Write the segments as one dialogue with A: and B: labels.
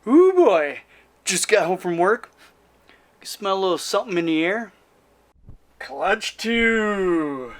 A: Ooh boy, just got home from work. Smell a little something in the air. Clutch 2.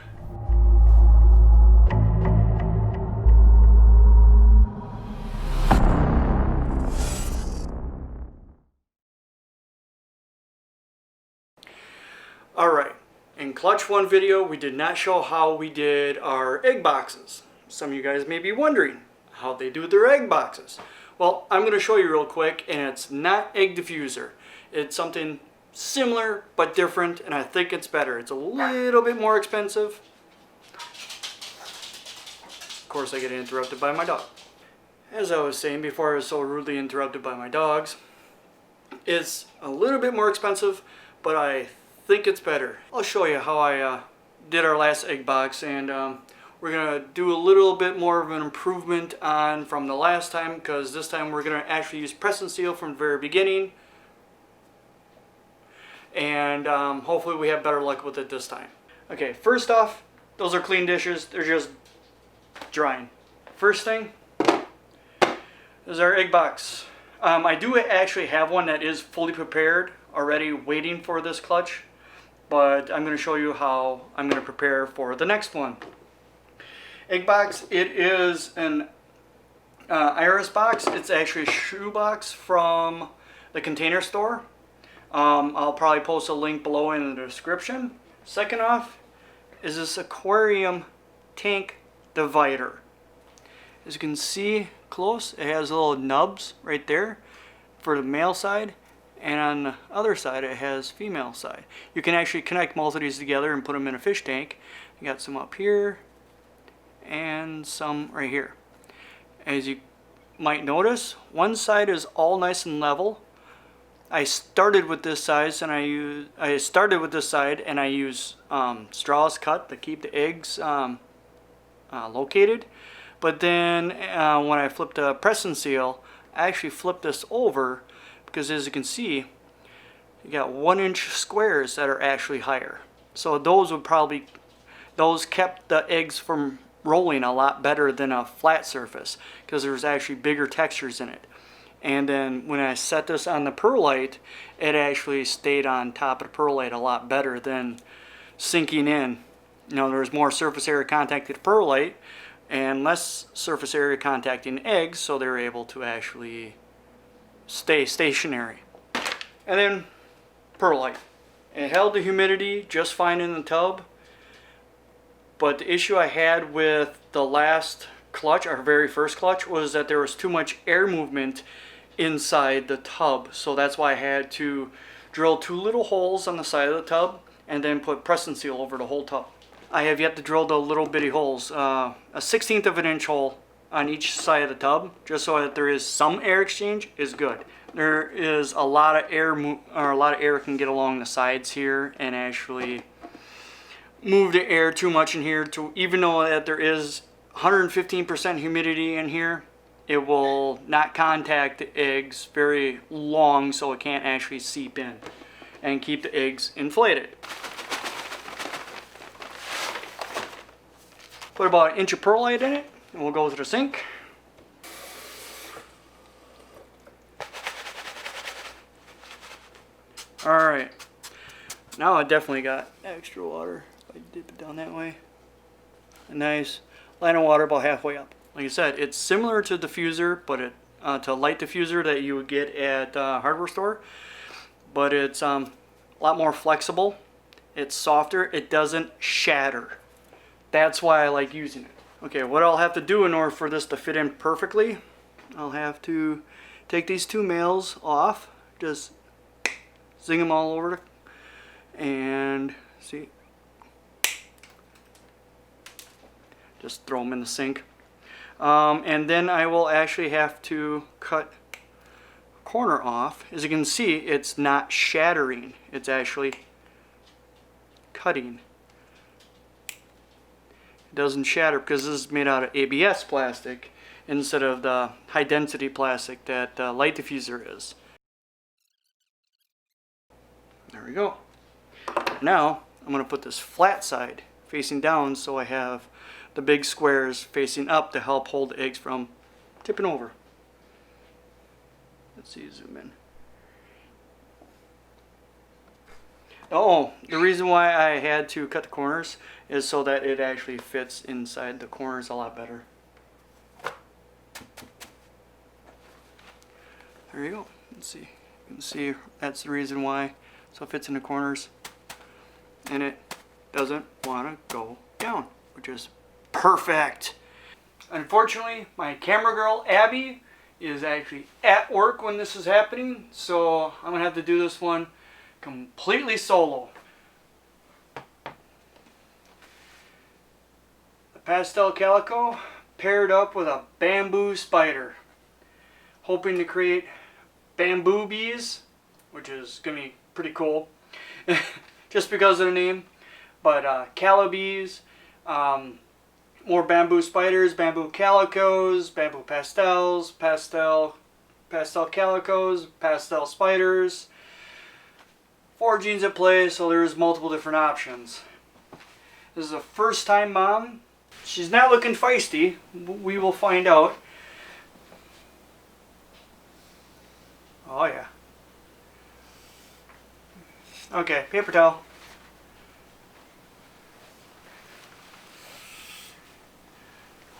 A: Alright, in Clutch 1 video we did not show how we did our egg boxes. Some of you guys may be wondering how they do their egg boxes. Well, I'm going to show you real quick, and it's not egg diffuser. It's something similar but different, and I think it's better. It's a little bit more expensive. Of course, I get interrupted by my dog. As I was saying before I was so rudely interrupted by my dogs, it's a little bit more expensive, but I think it's better. I'll show you how I did our last egg box, and we're going to do a little bit more of an improvement on from the last time, because this time we're going to actually use press and seal from the very beginning, and hopefully we have better luck with it this time. Okay, first off, those are clean dishes. They're just drying. First thing is our egg box. I do actually have one that is fully prepared already, waiting for this clutch, but I'm going to show you how I'm going to prepare for the next one. Egg box, it is an Iris box. It's actually a shoe box from the Container Store. I'll probably post a link below in the description. Second off is this aquarium tank divider. As you can see close, it has little nubs right there for the male side, and on the other side it has female side. You can actually connect both of these together and put them in a fish tank. You got some up here and some right here. As you might notice, one side is all nice and level. I started with this size, and I use straws cut to keep the eggs located. But then when I flipped a press and seal, I actually flipped this over, because as you can see, you got 1-inch squares that are actually higher. So those kept the eggs from rolling a lot better than a flat surface, because there's actually bigger textures in it. And then when I set this on the perlite, it actually stayed on top of the perlite a lot better than sinking in. You know, there's more surface area contact to the perlite and less surface area contacting eggs, so they're able to actually stay stationary. And then perlite. It held the humidity just fine in the tub. But the issue I had with the last clutch, our very first clutch, was that there was too much air movement inside the tub. So that's why I had to drill 2 little holes on the side of the tub and then put press and seal over the whole tub. I have yet to drill the little bitty holes, a 1/16 of an inch hole on each side of the tub, just so that there is some air exchange is good. There is a lot of air, a lot of air can get along the sides here and actually move the air too much in here. Even though that there is 115% humidity in here, it will not contact the eggs very long, so it can't actually seep in and keep the eggs inflated. Put about 1 inch of perlite in it, and we'll go to the sink. Alright, now I definitely got extra water. I dip it down that way. A nice line of water about halfway up. Like I said, it's similar to diffuser, but to light diffuser that you would get at a hardware store, but it's a lot more flexible. It's softer. It doesn't shatter. That's why I like using it. Okay, what I'll have to do in order for this to fit in perfectly, I'll have to take these 2 males off, just zing them all over, and see. Just throw them in the sink. And then I will actually have to cut a corner off. As you can see, it's not shattering. It's actually cutting. It doesn't shatter because this is made out of ABS plastic instead of the high density plastic that light diffuser is. There we go. Now I'm going to put this flat side facing down, so I have the big squares facing up to help hold the eggs from tipping over. Let's see, zoom in. Oh, the reason why I had to cut the corners is so that it actually fits inside the corners a lot better. There you go. Let's see. You can see that's the reason why. So it fits in the corners. And it doesn't want to go down, which is perfect. Unfortunately, my camera girl, Abby, is actually at work when this is happening. So I'm going to have to do this one completely solo. The pastel calico paired up with a bamboo spider, hoping to create bamboo bees, which is going to be pretty cool just because of the name. But Calibees, more bamboo spiders, bamboo calicos, bamboo pastels, pastel calicos, pastel spiders. 4 genes at play, so there's multiple different options. This is a first time mom. She's not looking feisty. We will find out. Oh yeah. Okay, paper towel.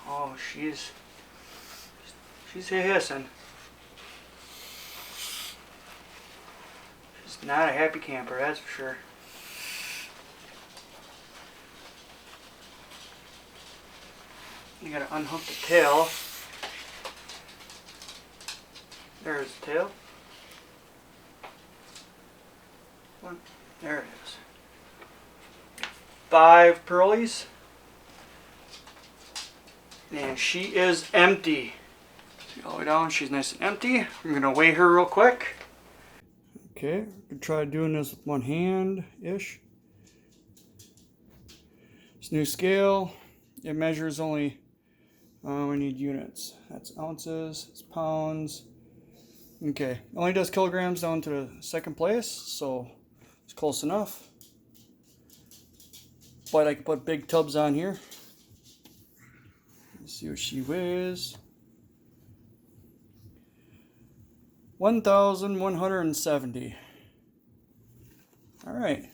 A: Oh, she's hissing. She's not a happy camper, that's for sure. You gotta unhook the tail. There's the tail. There it is. 5 pearlies. And she is empty. See all the way down, she's nice and empty. I'm gonna weigh her real quick. Okay, I'm gonna try doing this with one hand-ish. This new scale, it measures only, we need units. That's ounces, it's pounds. Okay, it only does kilograms down to the second place, so it's close enough. But I can put big tubs on here. Let's see what she weighs. 1,170. All right.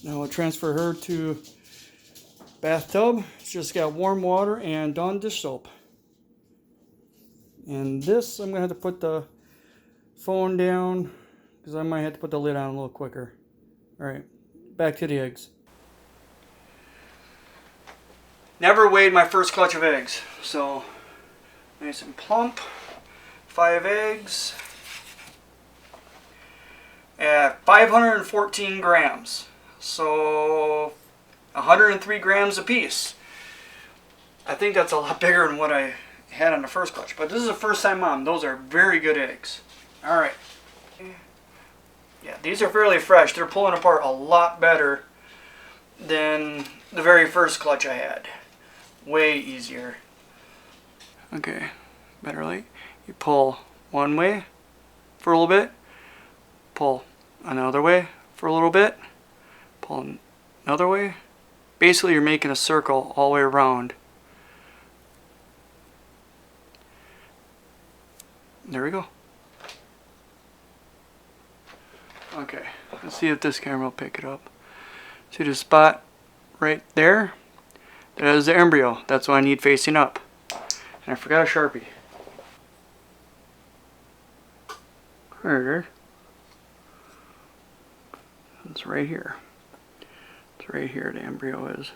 A: Now we'll transfer her to bathtub. It's just got warm water and Dawn dish soap. And this, I'm gonna have to put the phone down because I might have to put the lid on a little quicker. All right, back to the eggs. Never weighed my first clutch of eggs, so nice and plump. 5 eggs at 514 grams, so 103 grams a piece. I think that's a lot bigger than what I had on the first clutch, but this is a first time mom. Those are very good eggs. All right. Yeah, these are fairly fresh. They're pulling apart a lot better than the very first clutch I had. Way easier. Okay, better light. You pull one way for a little bit, pull another way for a little bit, pull another way. Basically, you're making a circle all the way around. There we go. Okay, let's see if this camera will pick it up. See the spot right there? That is the embryo. That's what I need facing up. And I forgot a Sharpie. There it is. It's right here. It's right here the embryo is.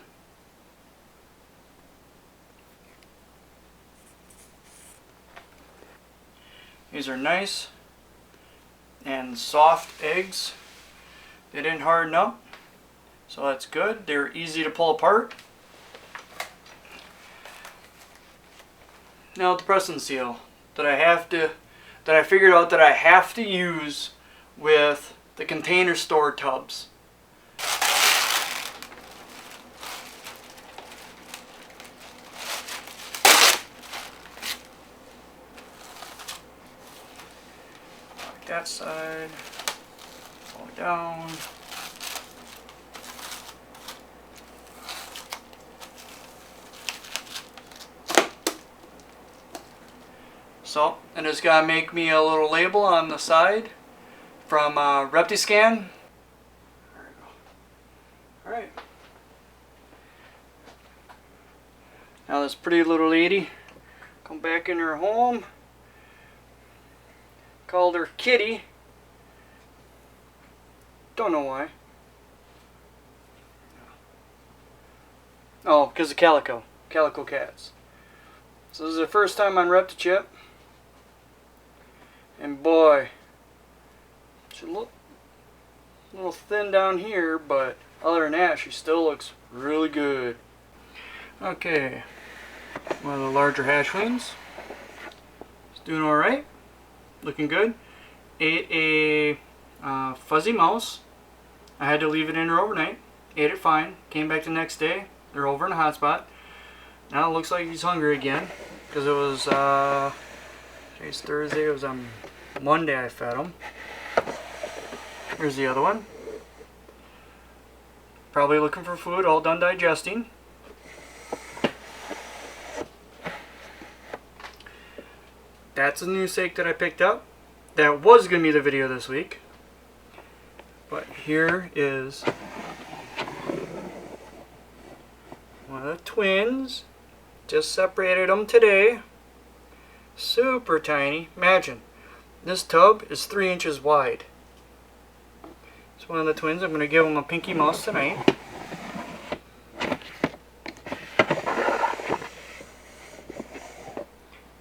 A: These are nice and soft eggs. They didn't harden up, so that's good. They're easy to pull apart. Now the press and seal that I figured out that I have to use with the container store tubs. Like that side, all the way down. So, and it's gonna make me a little label on the side from Reptiscan. Alright. Now this pretty little lady come back in her home. Called her Kitty. Don't know why. Oh, because of Calico. Calico cats. So this is the first time on ReptiChip. And boy, she look a little thin down here, but other than that, she still looks really good. Okay, one of the larger hatchlings. It's doing alright. Looking good. Ate a fuzzy mouse. I had to leave it in her overnight. Ate it fine. Came back the next day. They're over in a hotspot. Now it looks like he's hungry again. Because it was, today's Thursday. It was on Monday I fed him. Here's the other one. Probably looking for food. All done digesting. That's a new steak that I picked up. That was going to be the video this week. But here is one of the twins. Just separated them today. Super tiny. Imagine. This tub is 3 inches wide. It's one of the twins. I'm going to give him a pinky mouse tonight.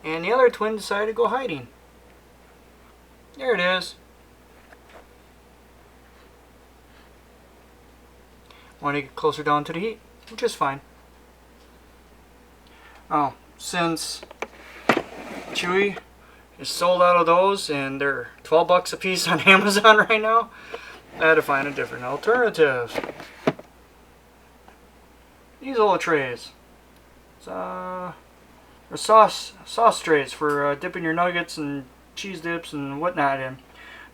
A: And the other twin decided to go hiding. There it is. Want to get closer down to the heat, which is fine. Oh, since Chewy is sold out of those and they're 12 bucks a piece on Amazon right now, I had to find a different alternative. These little trays. Or sauce trays for dipping your nuggets and cheese dips and whatnot in.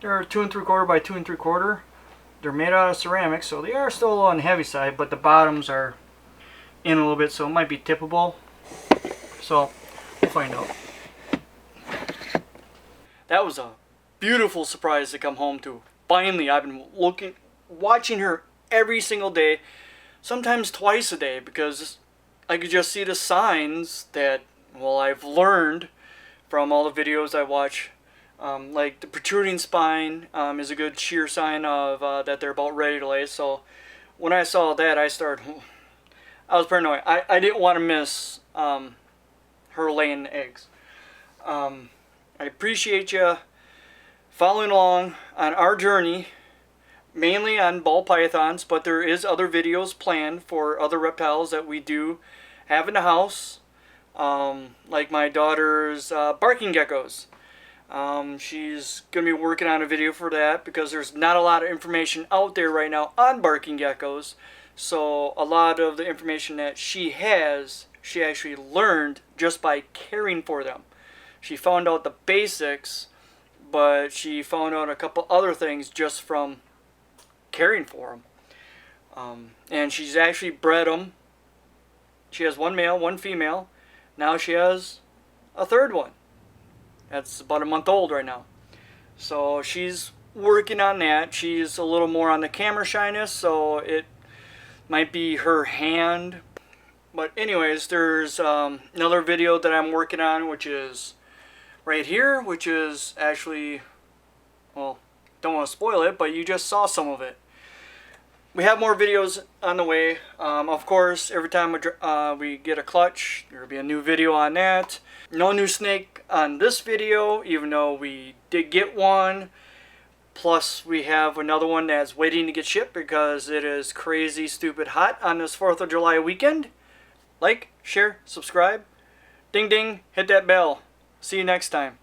A: They're 2 3/4 by 2 3/4. They're made out of ceramic, so they are still a little on the heavy side, but the bottoms are in a little bit, so it might be tippable. So we'll find out. That was a beautiful surprise to come home to. Finally, I've been watching her every single day, sometimes twice a day, because I could just see the signs that, well, I've learned from all the videos I watch. Like the protruding spine is a good sheer sign of that they're about ready to lay. So when I saw that, I was paranoid. I didn't want to miss her laying the eggs. I appreciate you following along on our journey, mainly on ball pythons, but there is other videos planned for other reptiles that we do have in the house, like my daughter's barking geckos. She's going to be working on a video for that because there's not a lot of information out there right now on barking geckos. So a lot of the information that she has, she actually learned just by caring for them. She found out the basics, but she found out a couple other things just from caring for them. And she's actually bred them. She has one male, one female. Now she has a third one. That's about a month old right now. So she's working on that. She's a little more on the camera shyness, so it might be her hand. But anyways, there's another video that I'm working on, which is right here, which is actually, well, don't want to spoil it, but you just saw some of it. We have more videos on the way. Of course, every time we get a clutch, there will be a new video on that. No new snake on this video, even though we did get one. Plus, we have another one that's waiting to get shipped because it is crazy, stupid hot on this 4th of July weekend. Like, share, subscribe. Ding ding, hit that bell. See you next time.